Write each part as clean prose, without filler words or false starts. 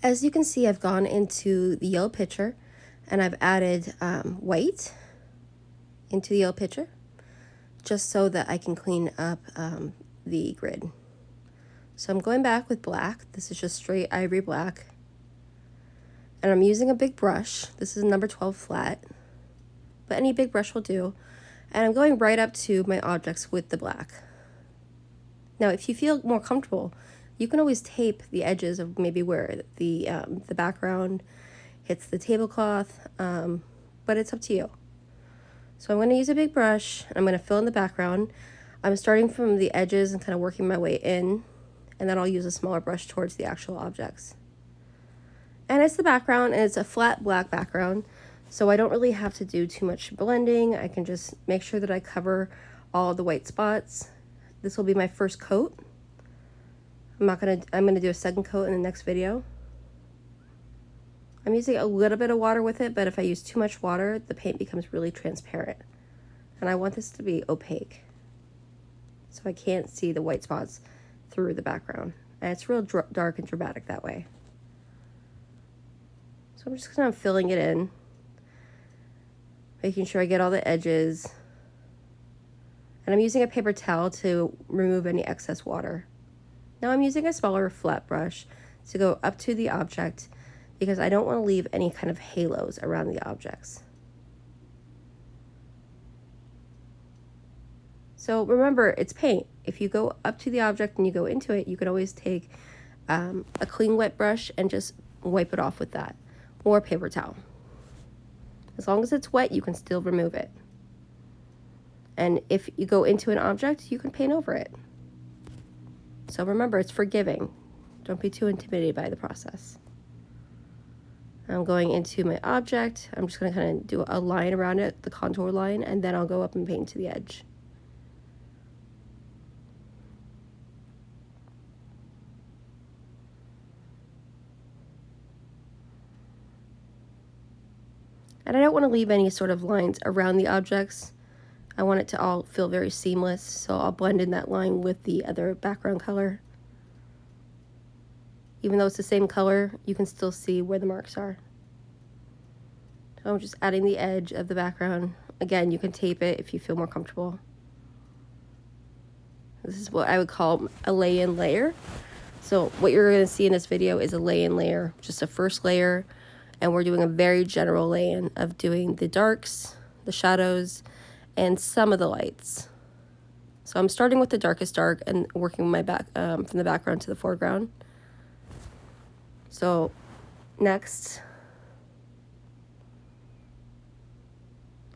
As you can see, I've gone into the yellow picture and I've added white into the yellow picture just so that I can clean up the grid. So I'm going back with black. This is just straight ivory black. And I'm using a big brush. This is number 12 flat, but any big brush will do. And I'm going right up to my objects with the black. Now, if you feel more comfortable, you can always tape the edges of maybe where the background hits the tablecloth, but it's up to you. So I'm going to use a big brush. I'm going to fill in the background. I'm starting from the edges and kind of working my way in, and then I'll use a smaller brush towards the actual objects. And it's the background, and it's a flat black background, so I don't really have to do too much blending. I can just make sure that I cover all the white spots. This will be my first coat. I'm gonna do a second coat in the next video. I'm using a little bit of water with it, but if I use too much water, the paint becomes really transparent. And I want this to be opaque, so I can't see the white spots through the background. And it's real dark and dramatic that way. So I'm just kind of filling it in, making sure I get all the edges. And I'm using a paper towel to remove any excess water. Now I'm using a smaller flat brush to go up to the object because I don't want to leave any kind of halos around the objects. So remember, it's paint. If you go up to the object and you go into it, you can always take a clean wet brush and just wipe it off with that, or a paper towel. As long as it's wet, you can still remove it. And if you go into an object, you can paint over it. So remember, it's forgiving. Don't be too intimidated by the process. I'm going into my object. I'm just going to kind of do a line around it, the contour line, and then I'll go up and paint to the edge. And I don't want to leave any sort of lines around the objects. I want it to all feel very seamless, so I'll blend in that line with the other background color. Even though it's the same color, you can still see where the marks are. So I'm just adding the edge of the background. Again, you can tape it if you feel more comfortable. This is what I would call a lay-in layer. So what you're going to see in this video is a lay-in layer, just a first layer, and we're doing a very general lay-in of doing the darks, the shadows, and some of the lights. So I'm starting with the darkest dark and working my back from the background to the foreground. So next,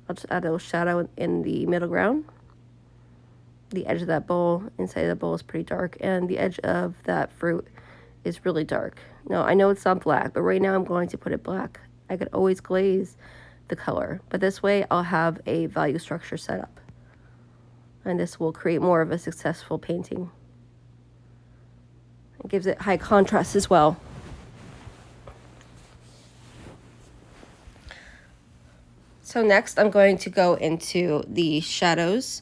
I'll just add a little shadow in the middle ground. The edge of that bowl, inside of the bowl, is pretty dark, and the edge of that fruit is really dark. Now, I know it's not black, but right now I'm going to put it black. I could always glaze the color, but this way I'll have a value structure set up. And this will create more of a successful painting. It gives it high contrast as well. So next I'm going to go into the shadows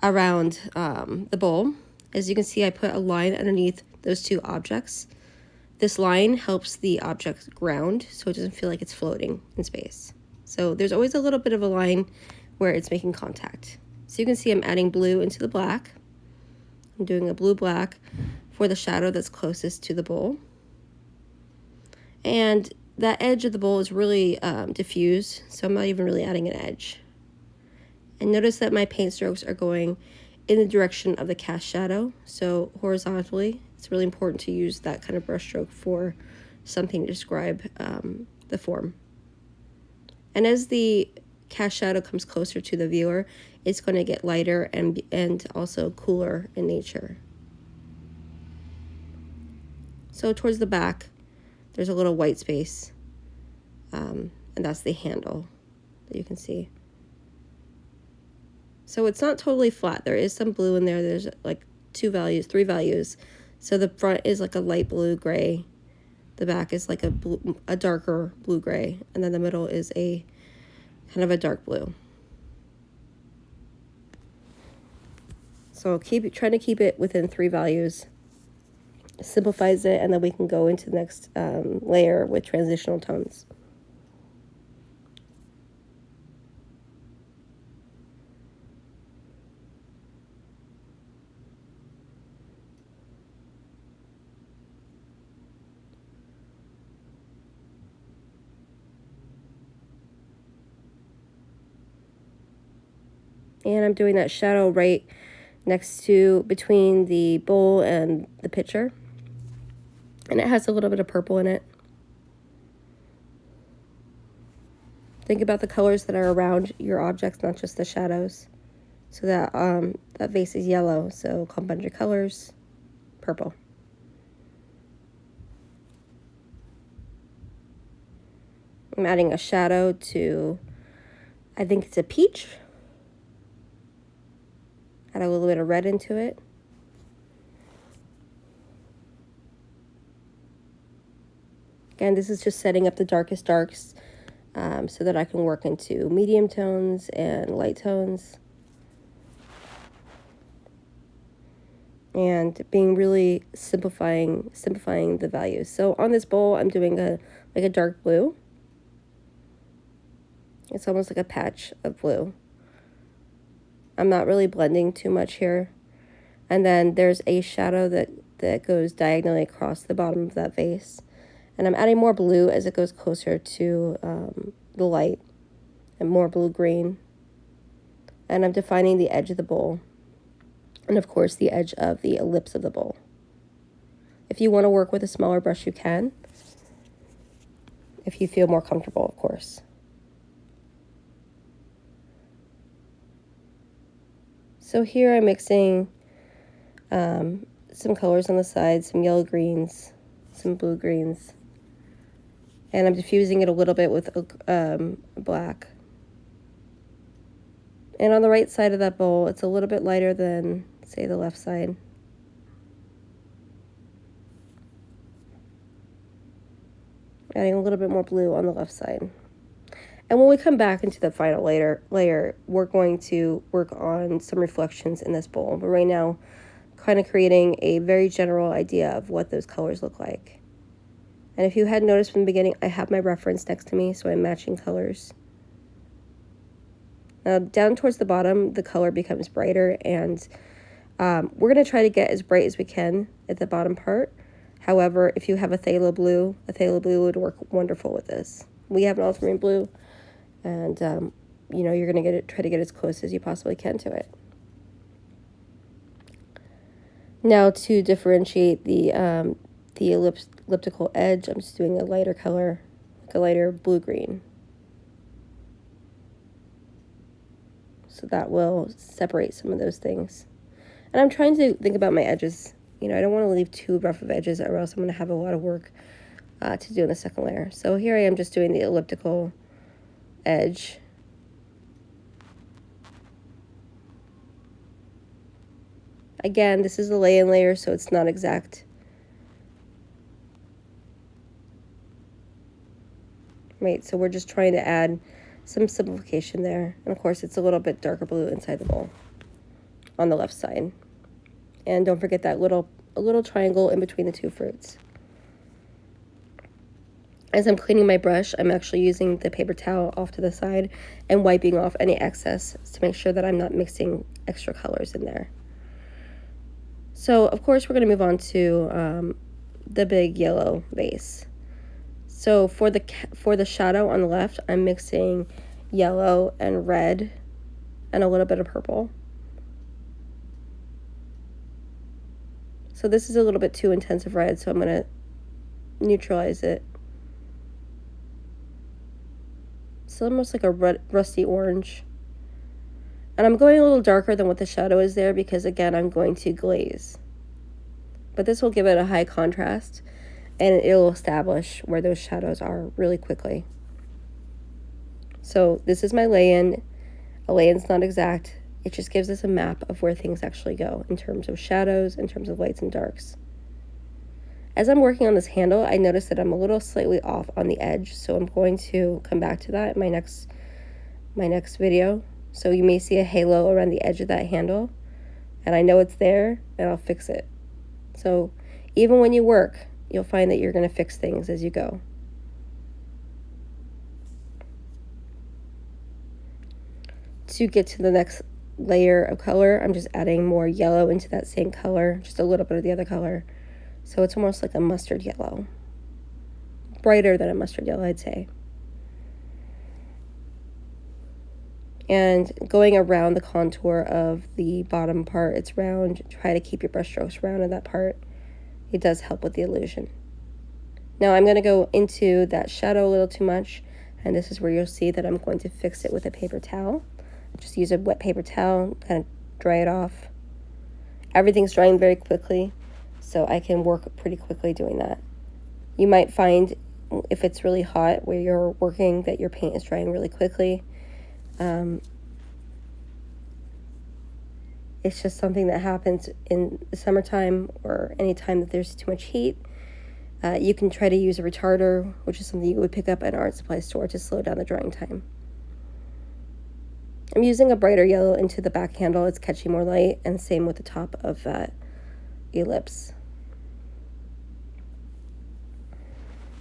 around the bowl. As you can see, I put a line underneath those two objects. This line helps the object ground so it doesn't feel like it's floating in space. So there's always a little bit of a line where it's making contact. So you can see I'm adding blue into the black. I'm doing a blue-black for the shadow that's closest to the bowl. And that edge of the bowl is really diffused, so I'm not even really adding an edge. And notice that my paint strokes are going in the direction of the cast shadow, so horizontally. It's really important to use that kind of brush stroke for something to describe the form. And as the cast shadow comes closer to the viewer, it's going to get lighter and also cooler in nature. So towards the back, there's a little white space, and that's the handle that you can see. So it's not totally flat. There is some blue in there. There's like three values. So the front is like a light blue gray. The back is like a darker blue gray. And then the middle is a kind of a dark blue. So trying to keep it within 3 values. simplifies it, and then we can go into the next layer with transitional tones. And I'm doing that shadow right next to, between the bowl and the pitcher. And it has a little bit of purple in it. Think about the colors that are around your objects, not just the shadows. So that that vase is yellow, so complementary colors, purple. I'm adding a shadow to, I think it's a peach. Add a little bit of red into it. Again, this is just setting up the darkest darks so that I can work into medium tones and light tones. And being really simplifying the values. So on this bowl, I'm doing a dark blue. It's almost like a patch of blue. I'm not really blending too much here. And then there's a shadow that goes diagonally across the bottom of that vase. And I'm adding more blue as it goes closer to the light, and more blue-green. And I'm defining the edge of the bowl. And of course, the edge of the ellipse of the bowl. If you want to work with a smaller brush, you can. If you feel more comfortable, of course. So here I'm mixing some colors on the side, some yellow greens, some blue greens. And I'm diffusing it a little bit with black. And on the right side of that bowl, it's a little bit lighter than, say, the left side. Adding a little bit more blue on the left side. And when we come back into the final layer, we're going to work on some reflections in this bowl. But right now, kind of creating a very general idea of what those colors look like. And if you had noticed from the beginning, I have my reference next to me, so I'm matching colors. Now, down towards the bottom, the color becomes brighter, and we're going to try to get as bright as we can at the bottom part. However, if you have a phthalo blue would work wonderful with this. We have an ultramarine blue, and you know, you're going to try to get as close as you possibly can to it. Now, to differentiate the elliptical edge, I'm just doing a lighter color, like a lighter blue-green. So that will separate some of those things. And I'm trying to think about my edges. You know, I don't want to leave too rough of edges, or else I'm going to have a lot of work to do in the second layer. So here I am just doing the elliptical edge. Again, this is the lay-in layer, so it's not exact. Right, so we're just trying to add some simplification there. And of course, it's a little bit darker blue inside the bowl on the left side. And don't forget that a little triangle in between the two fruits. As I'm cleaning my brush, I'm actually using the paper towel off to the side and wiping off any excess to make sure that I'm not mixing extra colors in there. So, of course, we're going to move on to the big yellow vase. So for the shadow on the left, I'm mixing yellow and red and a little bit of purple. So this is a little bit too intense of red, so I'm going to neutralize it. It's almost like a rusty orange. And I'm going a little darker than what the shadow is there because, again, I'm going to glaze. But this will give it a high contrast, and it'll establish where those shadows are really quickly. So this is my lay-in. A lay-in's not exact. It just gives us a map of where things actually go in terms of shadows, in terms of lights and darks. As I'm working on this handle, I notice that I'm a little slightly off on the edge, so I'm going to come back to that in my next video. So you may see a halo around the edge of that handle, and I know it's there, and I'll fix it. So even when you work, you'll find that you're going to fix things as you go. To get to the next layer of color, I'm just adding more yellow into that same color, just a little bit of the other color. So it's almost like a mustard yellow. Brighter than a mustard yellow, I'd say. And going around the contour of the bottom part, it's round. Try to keep your brush strokes round in that part. It does help with the illusion. Now I'm going to go into that shadow a little too much, and this is where you'll see that I'm going to fix it with a paper towel. Just use a wet paper towel, kind of dry it off. Everything's drying very quickly, so I can work pretty quickly doing that. You might find if it's really hot where you're working that your paint is drying really quickly. It's just something that happens in the summertime or any time that there's too much heat. You can try to use a retarder, which is something you would pick up at an art supply store to slow down the drying time. I'm using a brighter yellow into the back handle. It's catching more light, and same with the top of that ellipse.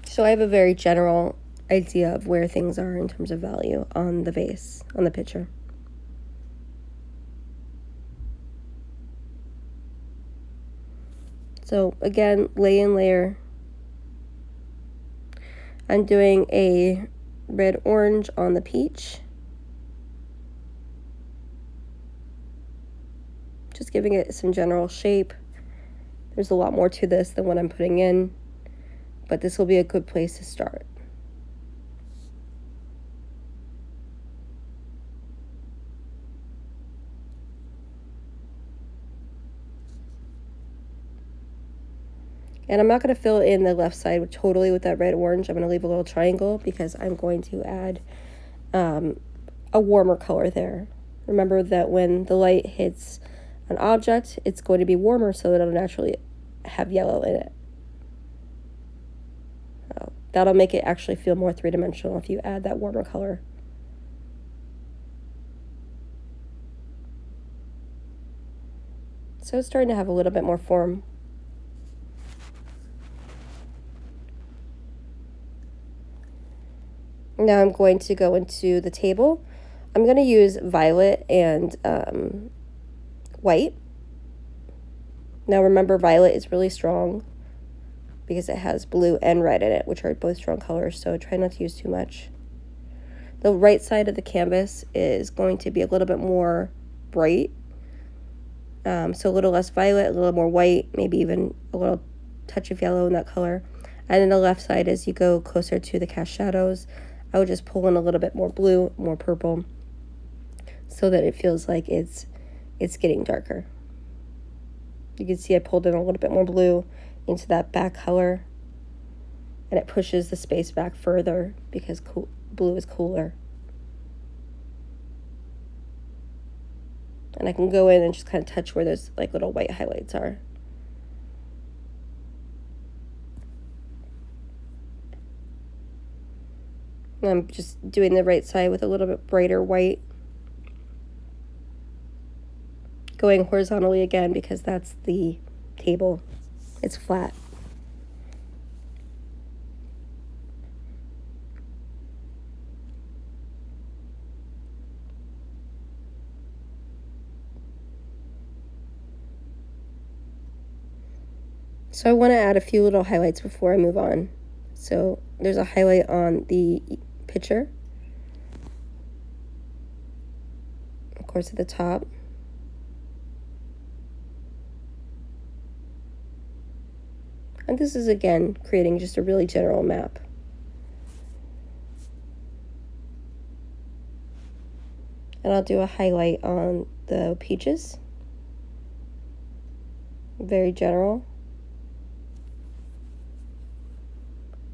So I have a very general idea of where things are in terms of value on the vase, on the picture. So again, lay and layer. I'm doing a red-orange on the peach. Just giving it some general shape. There's a lot more to this than what I'm putting in, but this will be a good place to start. And I'm not going to fill in the left side totally with that red-orange. I'm going to leave a little triangle because I'm going to add a warmer color there. Remember that when the light hits an object, it's going to be warmer so that it'll naturally have yellow in it. That'll make it actually feel more three-dimensional if you add that warmer color. So it's starting to have a little bit more form. Now I'm going to go into the table. I'm going to use violet and white. Now remember, violet is really strong because it has blue and red in it, which are both strong colors, so try not to use too much. The right side of the canvas is going to be a little bit more bright, so a little less violet, a little more white, maybe even a little touch of yellow in that color. And then the left side, as you go closer to the cast shadows, I would just pull in a little bit more blue, more purple, so that it feels like it's getting darker. You can see I pulled in a little bit more blue into that back color, and it pushes the space back further because blue is cooler. And I can go in and just kind of touch where those like little white highlights are. And I'm just doing the right side with a little bit brighter white. Going horizontally again because that's the table. It's flat. So I want to add a few little highlights before I move on. So there's a highlight on the picture, of course, at the top. And this is, again, creating just a really general map. And I'll do a highlight on the peaches. Very general.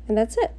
And that's it.